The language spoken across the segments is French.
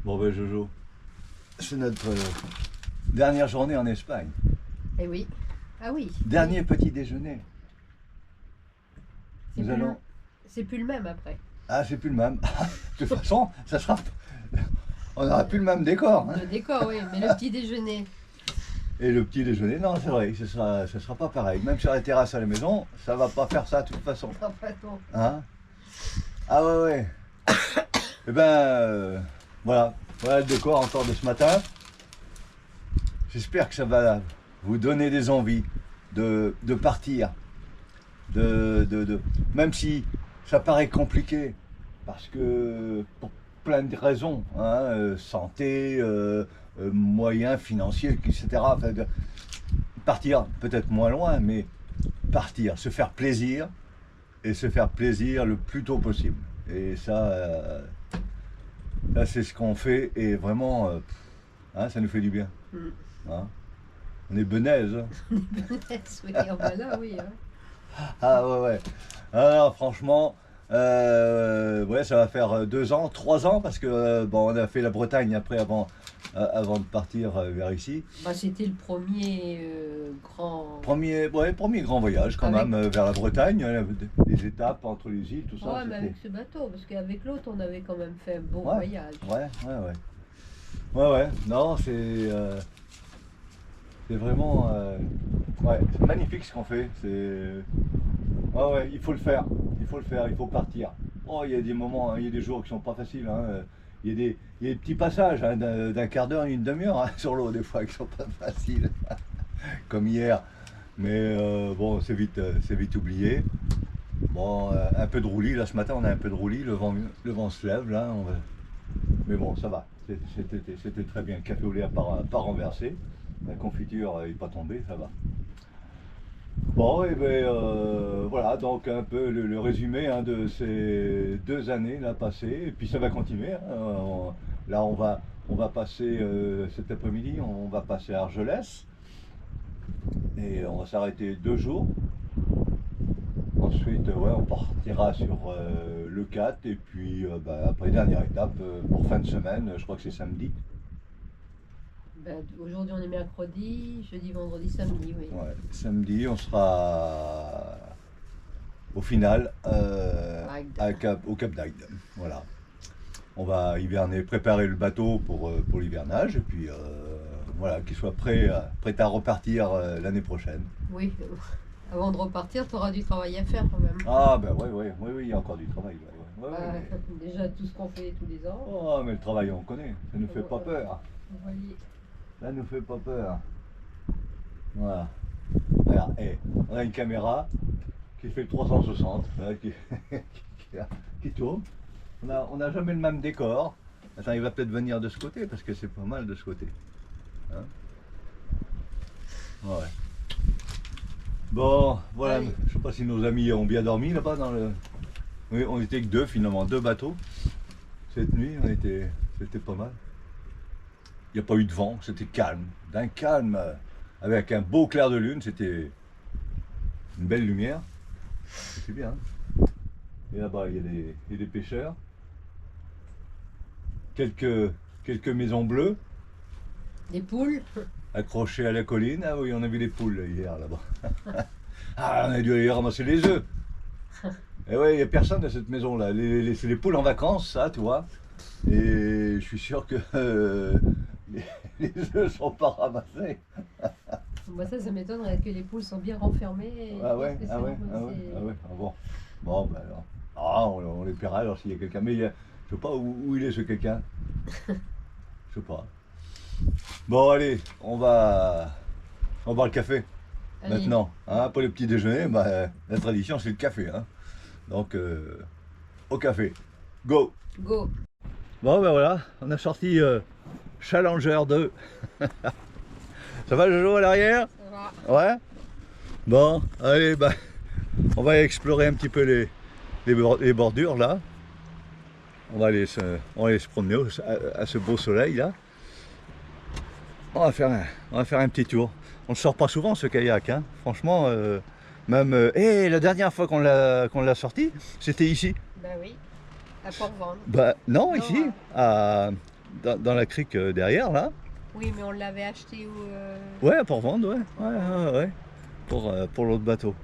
Bon ben Jojo, c'est notre dernière journée en Espagne. Eh oui. Ah oui. Dernier petit déjeuner. C'est Nous plus, allons... c'est plus le même après. Ah, c'est plus le même. De toute façon, ça sera... On n'aura plus le même décor. Hein. Le décor, oui, mais le petit déjeuner. Et le petit déjeuner, non, c'est vrai, ce sera pas pareil. Même sur la terrasse à la maison, ça va pas faire ça de toute façon. Ah, pas trop. Hein? Ah ouais, ouais. Eh ben, voilà. Voilà le décor encore de ce matin. J'espère que ça va vous donner des envies de partir. Même si ça paraît compliqué, parce que pour plein de raisons, hein, santé, moyens financiers, etc. Enfin, partir peut-être moins loin, mais partir, se faire plaisir, et se faire plaisir le plus tôt possible. Et ça, là c'est ce qu'on fait, et vraiment, hein, ça nous fait du bien. Hein. On est benaises. Hein. Oui, oh ben là, oui. Hein. Ah ouais, ouais. Alors franchement, ouais, ça va faire 2 ans, 3 ans, parce que bon, on a fait la Bretagne après, avant de partir vers ici. Bah, c'était le premier grand. Premier grand voyage quand Avec- même vers la Bretagne, des étapes entre les îles, tout ça. Ouais, mais c'était- avec ce bateau, parce qu'avec l'autre, on avait quand même fait un bon Ouais. voyage. Ouais, ouais, ouais. Ouais, ouais. Non, c'est vraiment, ouais, c'est magnifique ce qu'on fait. Ouais, ouais, il faut le faire. Il faut le faire. Il faut partir. Oh, il y a des moments, hein, il y a des jours qui sont pas faciles. Hein. Il y a des petits passages hein, d'un quart d'heure, une demi-heure hein, sur l'eau des fois qui sont pas faciles, comme hier. Mais bon, c'est vite oublié. Bon, un peu de roulis là ce matin, on a un peu de roulis. Le vent se lève là. Mais bon, ça va. C'était très bien. Le café au lait n'a pas renversé. La confiture n'est pas tombée, ça va. Bon, et ben voilà, donc un peu le résumé hein, de ces 2 années là passées, et puis ça va continuer. Hein. Là, on va passer cet après-midi, on va passer à Argelès, et on va s'arrêter 2 jours. Ensuite, ouais, on partira sur le 4, et puis bah, après, dernière étape pour fin de semaine, je crois que c'est samedi. Ben, aujourd'hui, on est mercredi, jeudi, vendredi, samedi, oui. Ouais, samedi, on sera au final au Cap d'Agde. Voilà. On va hiverner, préparer le bateau pour l'hivernage et puis voilà, qu'il soit prêt à repartir l'année prochaine. Oui, avant de repartir, tu auras du travail à faire quand même. Ah ben oui, il y a encore du travail. Ouais, ouais, ouais. Déjà, tout ce qu'on fait tous les ans. Oh, mais le travail, on connaît, ça nous fait pas peur. Voilà. Ça nous fait pas peur. Voilà. Regarde, hey, on a une caméra qui fait le 360, hein, qui tourne. On n'a jamais le même décor. Attends, il va peut-être venir de ce côté parce que c'est pas mal de ce côté. Hein? Ouais. Bon, voilà. Allez. Je sais pas si nos amis ont bien dormi là-bas dans le. Oui, on était que 2 finalement, 2 bateaux. Cette nuit, c'était pas mal. Il n'y a pas eu de vent, c'était calme, d'un calme, avec un beau clair de lune, c'était une belle lumière. C'est bien. Et là-bas, il y a des pêcheurs. Quelques maisons bleues Des poules. accrochées à la colline. Ah oui, on a vu les poules hier là-bas. Ah, on a dû aller ramasser les œufs. Et ouais, il n'y a personne dans cette maison-là. C'est les poules en vacances, ça, tu vois. Et je suis sûr que les œufs sont pas ramassés. Moi, ça m'étonnerait que les poules sont bien renfermées. Ah ouais, ah ouais, ah ouais, ah ouais, ah bon. Bon, ben alors. Ah, on les paiera alors s'il y a quelqu'un. Mais je sais pas où il est ce quelqu'un. Je sais pas. Bon, allez, on va boire le café. Allez. Maintenant. Hein, pour le petit déjeuner, bah, la tradition c'est le café. Hein. Donc, au café. Go! Go. Bon, ben voilà, on a sorti Challenger 2. Ça va, Jojo, à l'arrière? Ça va. Ouais. Bon, allez, bah, on va explorer un petit peu les bordures là. On va aller se promener à ce beau soleil là. On va faire un petit tour. On ne sort pas souvent ce kayak, hein. Franchement, même. La dernière fois qu'on l'a sorti, c'était ici. Ben oui. À Port-Vendre. Bah non, Non, ici, à dans la crique derrière là. Oui, mais on l'avait acheté où Ouais, pour vendre, ouais. Pour l'autre bateau.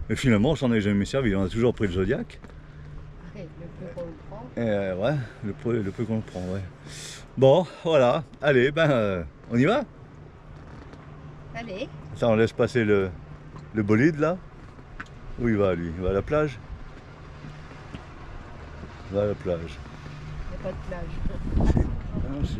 Mais finalement, on s'en est jamais servi. On a toujours pris le Zodiac. le peu qu'on le prend. Et ouais, le peu qu'on le prend, ouais. Bon, voilà. Allez, on y va? Allez. Attends, on laisse passer le bolide là. Où il va lui? Il va à la plage? Il va à la plage. Il n'y a pas de plage. Ah, si.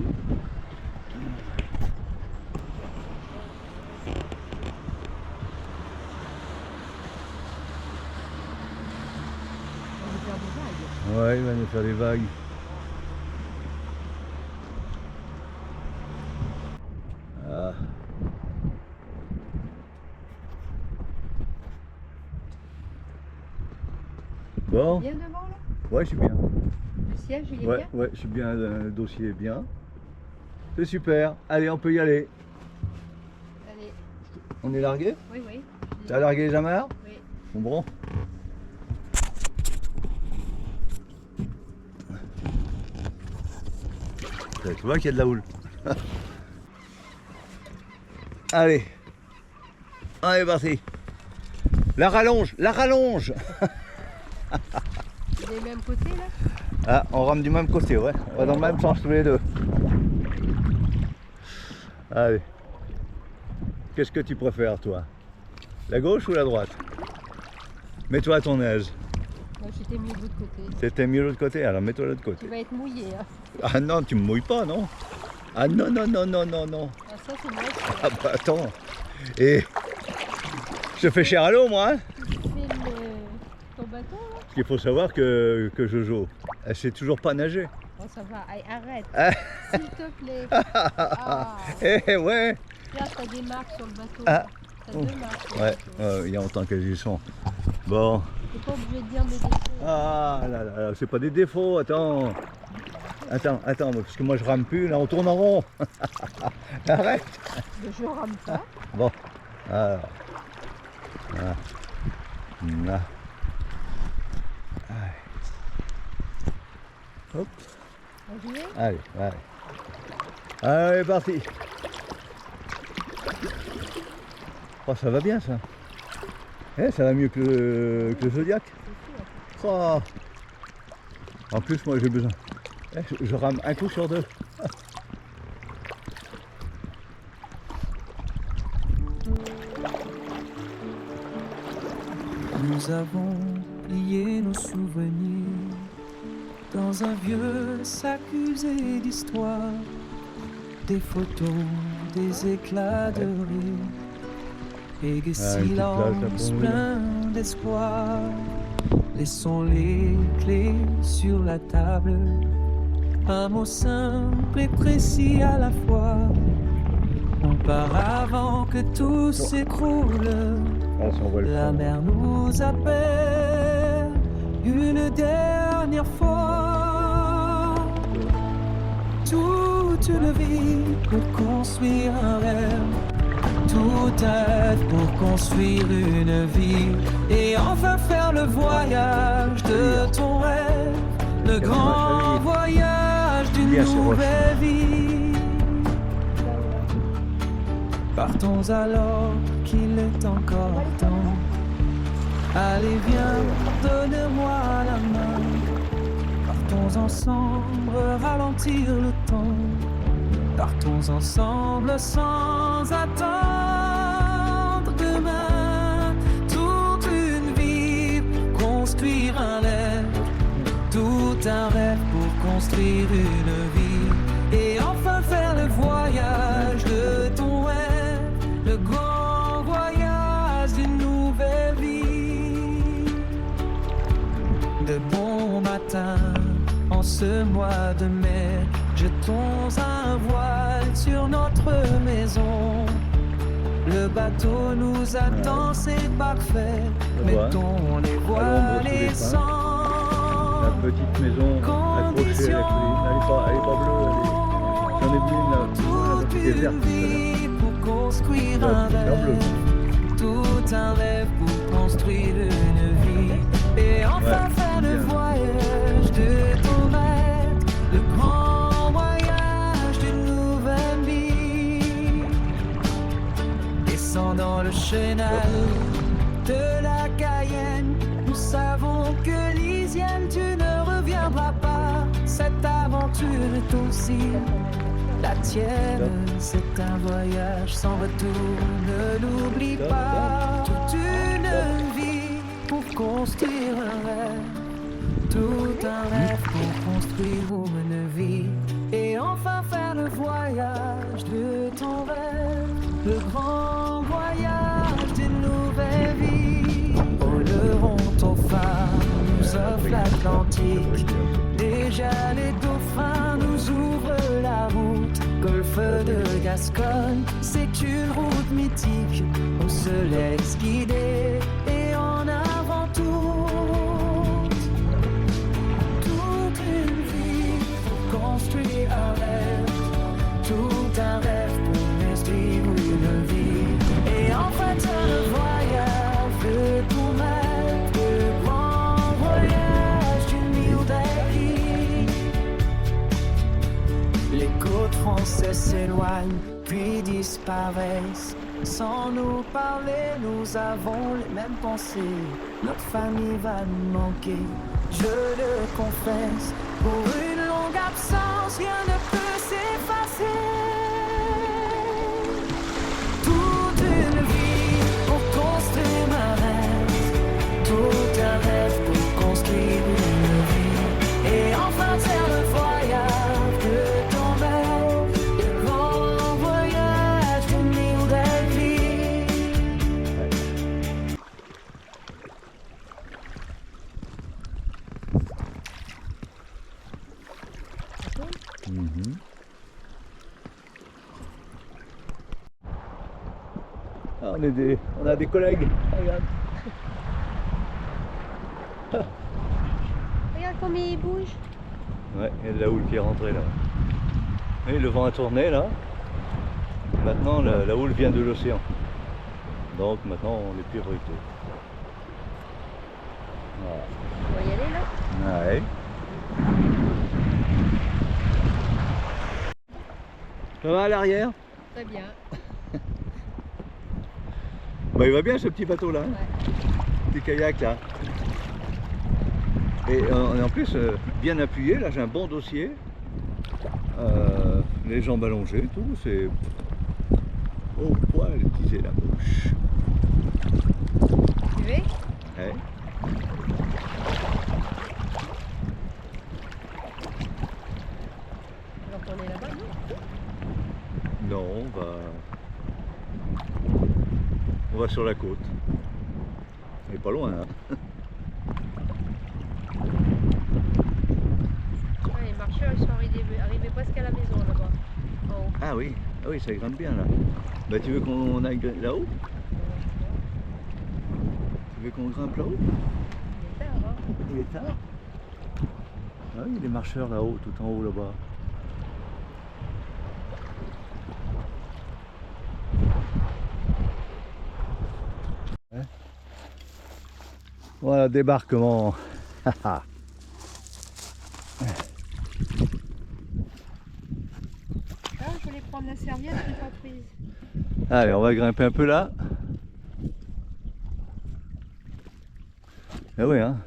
On va faire des vagues. Ouais, il va nous faire des vagues. Ah. Bon, Bien devant là? ouais, je suis bien. Le siège, il est Ouais, bien? ouais, je suis bien, le dossier est bien. C'est super. Allez, on peut y aller. Allez. On est largué? Oui, oui. T'as largué les amarres? Oui. Bon. Tu vois qu'il y a de la houle. Allez. On est parti. La rallonge, la rallonge. Des mêmes côtés là? Ah, on rame du même côté, ouais. On va dans le même sens tous les deux. Allez. Qu'est-ce que tu préfères, toi? La gauche ou la droite? Mets-toi à ton aise. Moi j'étais mieux de l'autre côté. C'était mieux de l'autre côté, alors mets-toi de l'autre côté. Tu vas être mouillé. Hein. Ah non, tu me mouilles pas, non? Ah non, non, non, non, non, non. Ah, ça c'est moche. Ah bah attends. Et je fais cher à l'eau, moi, hein? Tu filmes ton bateau là? Parce qu'il faut savoir que Jojo, elle sait toujours pas nager. Oh ça va, allez, arrête. Ah. S'il te plaît. Ah. Eh ouais. Là t'as des marques sur le bateau. Ah. T'as deux marques sur le Ouais, bateau. il y a longtemps qu'elles y sont. Bon. T'es pas obligé de dire mes défauts. Ah là là, c'est pas des défauts, attends. Attends, parce que moi je rame plus, là on tourne en rond. Arrête. Je rame pas. Bon, alors. Là. Là. Allez. Hop. On jouait? Allez. Allez, parti. Oh, ça va bien ça. Eh, ça va mieux que le Zodiac. C'est sûr. Oh. En plus, moi j'ai besoin. Eh, je rame un coup sur deux. Nous avons plié nos souvenirs dans un vieux sac usé d'histoire, des photos, des éclats de rire et des silences pleins d'espoir. Laissons les clés sur la table, un mot simple et précis à la fois. On part avant que tout s'écroule. La mer nous appelle une dernière fois. Toute une vie pour construire un rêve, tout un pour construire une vie et enfin faire le voyage de ton rêve, le grand voyage d'une nouvelle vie. Partons alors qu'il est encore temps. Allez viens, donne-moi la main. Partons ensemble, ralentir le temps. Partons ensemble sans attendre demain. Toute une vie pour construire un rêve, tout un rêve pour construire une vie et enfin faire le voyage de ton rêve. Le grand voyage d'une nouvelle vie. De bon matin, en ce mois de mai, jetons un voile sur notre maison. Le bateau nous attend, c'est parfait. Mettons les voiles et sans la petite maison accrochée, elle est pas bleue, j'en ai vu une qui est verte. Construire un rêve, tout un rêve pour construire une vie et enfin faire le voyage de ton rêve, le grand voyage est aussi la tienne. C'est un voyage sans retour, ne l'oublie pas. Toute une vie pour construire un rêve, tout un rêve pour construire une vie. Et enfin faire le voyage de ton rêve, le grand voyage d'une nouvelle vie. Oh, le rond au phare nous offre l'Atlantique. Déjà les dauphins nous ouvrent la route. Golfe de Gascogne, c'est une route mythique. On se laisse guider et en avant toute une vie pour construire un rêve, tout un rêve pour construire une vie. Et enfin le voyage de ton rêve, le grand voyage d'une nouvelle vie. Les côtes françaises s'éloignent puis disparaissent. Sans nous parler, nous avons les mêmes pensées. Notre famille va nous manquer, je le confesse. Pour une longue absence, rien ne peut s'effacer. Toute une vie pour construire un rêve, tout un rêve pour construire une vie. Et enfin faire le voyage de ton rêve, le grand voyage d'une nouvelle vie. Ah, on a des collègues. Regarde. Regarde comme il bouge. Ouais, il y a de la houle qui est rentrée là. Et le vent a tourné là. Maintenant la houle vient de l'océan. Donc maintenant on est plus irrité. Voilà. On va y aller là. Ouais. Ça va à l'arrière? Très bien. Bah, il va bien ce petit bateau là, Ouais. petit kayak là. Et en plus bien appuyé, là j'ai un bon dossier. Les jambes allongées, tout, c'est au poil utiliser la bouche. Tu veux? Ouais. Alors qu'on est là-bas, non? Non, on va sur la côte. On est pas loin hein. Ouais, les marcheurs ils sont arrivés presque à la maison là-bas. En haut. Ah oui, ça grimpe bien là. Bah tu veux qu'on aille là-haut? Tu veux qu'on grimpe là-haut? Il est tard, hein? Il est tard. Ah oui, les marcheurs là-haut, tout en haut là-bas. Voilà, débarquement. Ah, je voulais prendre la serviette, je l'ai pas prise. Allez, on va grimper un peu là. Ah oui, hein.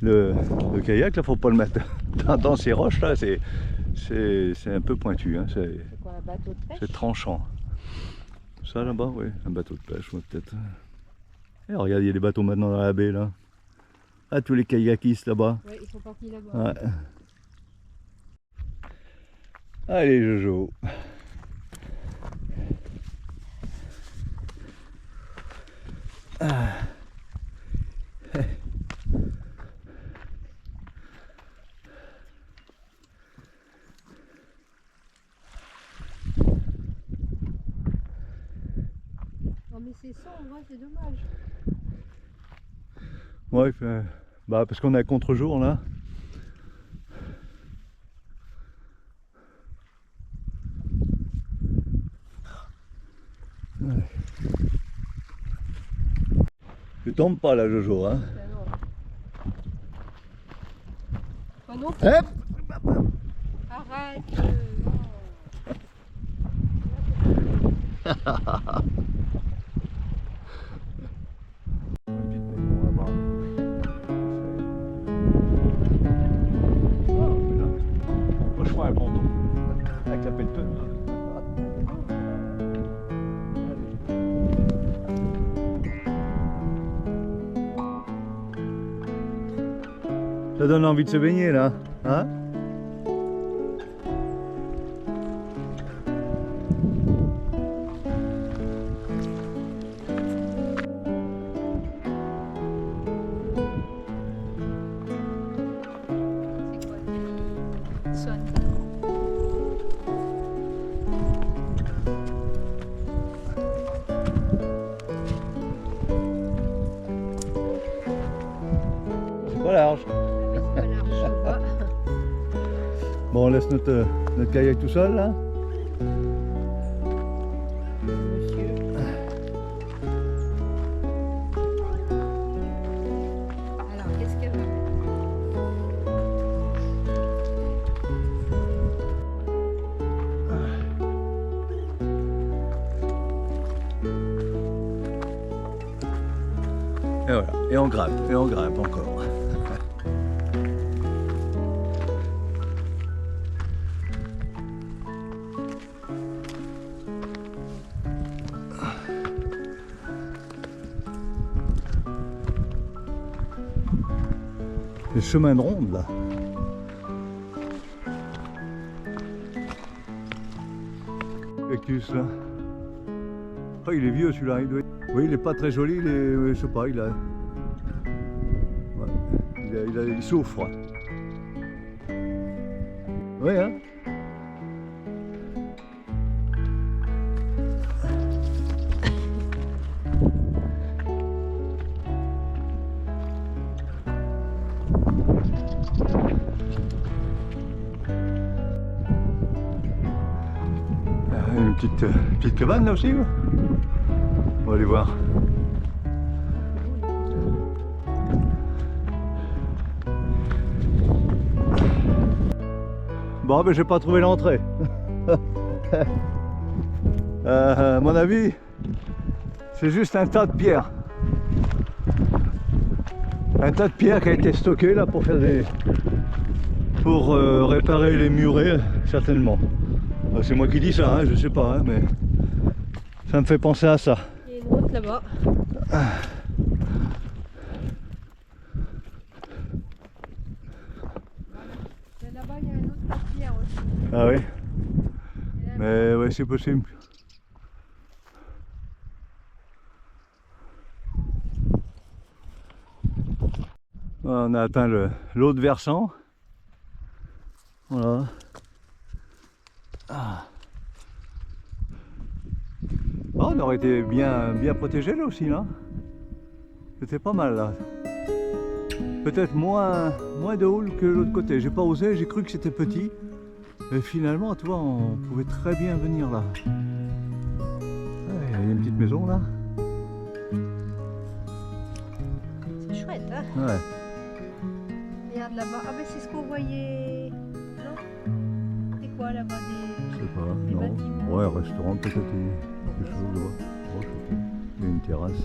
Le kayak, là, faut pas le mettre dans ces roches là, c'est un peu pointu, hein. C'est quoi, un bateau de pêche? C'est tranchant. Ça là-bas, oui, un bateau de pêche, ouais, peut-être. Et regarde, il y a des bateaux maintenant dans la baie là. Ah, tous les kayakistes là-bas. Oui, ils sont partis là-bas. Ouais. Allez, Jojo. Ah. Non mais c'est sombre, hein, c'est dommage. Ouais, bah parce qu'on est à contre-jour là. Ouais. Tu tombes pas là, Jojo, hein? Pas non. Hop! Arrête. Moi je ferai un Ça donne envie de se baigner là, hein? C'est pas large. C'est pas large, je vois. Bon, on laisse notre kayak tout seul là. Monsieur. Alors, qu'est-ce qu'elle veut? Et voilà, et on grimpe encore. Le chemin de ronde là. Cactus là. Oh, il est vieux celui-là. Oui, il est pas très joli. Je sais pas, il a. Ouais, il souffre. Oui, hein. Une petite cabane là aussi. On va aller voir. Bon, ben j'ai pas trouvé l'entrée. À mon avis, c'est juste un tas de pierres. Un tas de pierres qui a été stocké là pour faire des. Pour réparer les murets, certainement. C'est moi qui dis ça, hein, je sais pas, hein, mais ça me fait penser à ça. Il y a une route là-bas. Là-bas, il y a un autre tas de pierres aussi. Ah oui. Mais ouais, c'est possible. On a atteint l'autre versant. Voilà. Ah. Oh, on aurait été bien protégé là aussi, là. C'était pas mal là. Peut-être moins de houle que l'autre côté. J'ai pas osé, j'ai cru que c'était petit. Mais finalement, tu vois, on pouvait très bien venir là. Il y a une petite maison là. C'est chouette, hein? Ouais. Regarde là-bas. Ah, ben c'est ce qu'on voyait. Non? C'est quoi là-bas? Je sais pas, des non. bâtiments. Ouais, restaurant peut-être, quelque chose là-bas. Oh, je sais pas. Il y a une terrasse.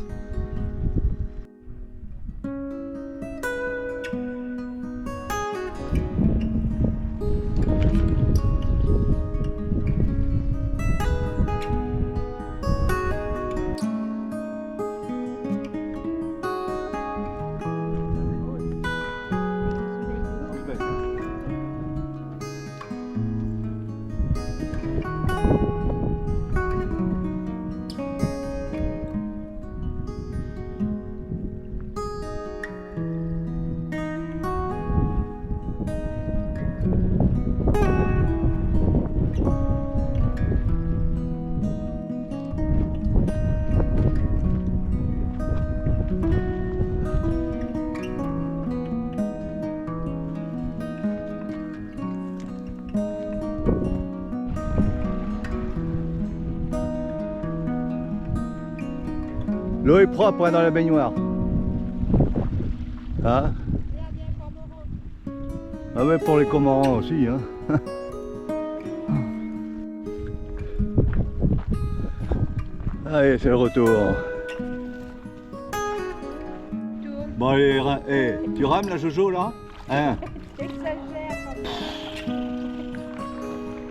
L'eau est propre hein, dans la baignoire. Hein? Ah ouais, pour les cormorans aussi. Hein. Allez, c'est le retour. Bon, allez, tu rames la Jojo là? Hein?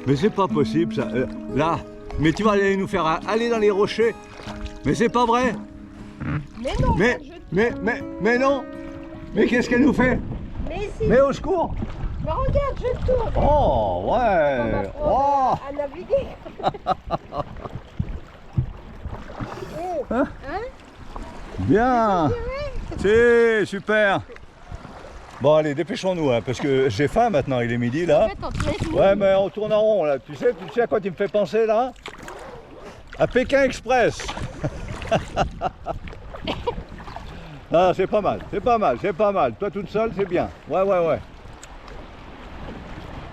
Mais c'est pas possible ça. Là, mais tu vas aller nous faire aller dans les rochers. Mais c'est pas vrai. Mais non. Mais non. Mais qu'est-ce qu'elle nous fait? Mais ici, Mais au secours. mais regarde, je tourne. Oh, On ouais. va Oh. prendre à naviguer. Oh, Hein? hein? Bien. C'est super. Bon, allez, dépêchons-nous, hein, parce que j'ai faim maintenant, il est midi là. En fait, on te laisse Ouais, mais on tourne en rond là. Tu sais à quoi tu me fais penser là? À Pékin Express. Ah, c'est pas mal, c'est pas mal, c'est pas mal. Toi toute seule, c'est bien. Ouais, ouais, ouais.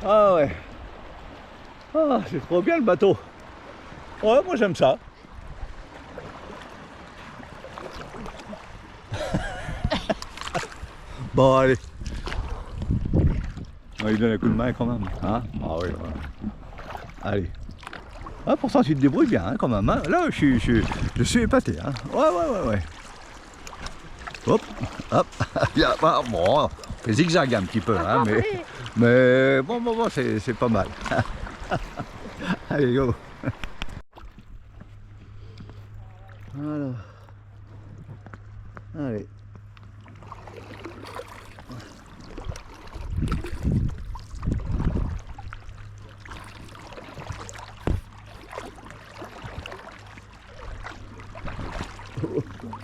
Ah ouais. Ah, c'est trop bien le bateau. Ouais, moi j'aime ça. Bon, allez. Ouais, il donne un coup de main quand même. Hein? Ah oui, ouais. Allez. Ah, pourtant, tu te débrouilles bien hein, quand même. Hein? Là, je suis épaté. Hein? Ouais, ouais, ouais, ouais. Hop, hop. Bien, bah, bon, on fait zigzag un petit peu, hein, mais bon, c'est pas mal. Allez, go. Voilà. Allez.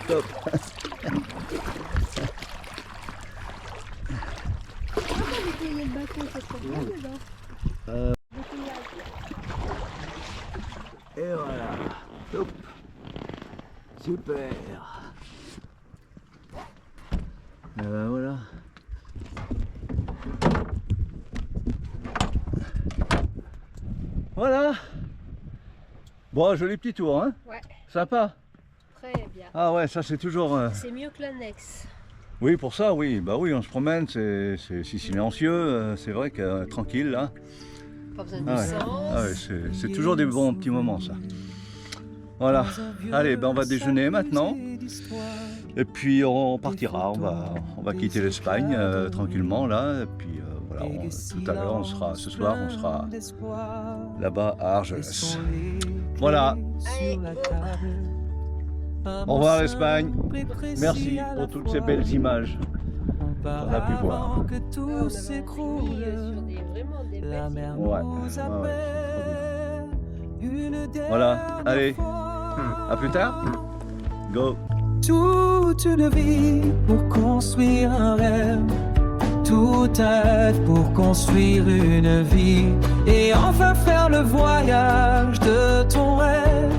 Top. Comment nettoyer le bateau, ça serait bien dedans. Et voilà. Top. Super. Et ben voilà. Voilà. Bon, joli petit tour, hein? Ouais, Sympa. très bien. Ah ouais, ça c'est toujours... C'est mieux que l'annexe. Oui, pour ça, oui. Bah oui, on se promène, c'est si silencieux, c'est vrai que tranquille, là. Pas besoin de Ah ouais. essence. Ah ouais, c'est toujours des bons petits moments, ça. Voilà. Allez, ben on va déjeuner maintenant. Et puis on partira, on va quitter l'Espagne tranquillement, là. Et puis voilà, tout à l'heure, ce soir, on sera là-bas à Argelès. Voilà. Allez, Au revoir l'Espagne. Merci pour toutes ces belles images qu'on a pu voir. Que on tout a mis s'écroule. sur vraiment des La belles mer Ouais, nous ouais, appelle. Une Voilà, dernière allez. fois. À plus tard. Go. Toute une vie pour construire un rêve. Tout un rêve pour construire une vie. Et enfin faire le voyage de ton rêve.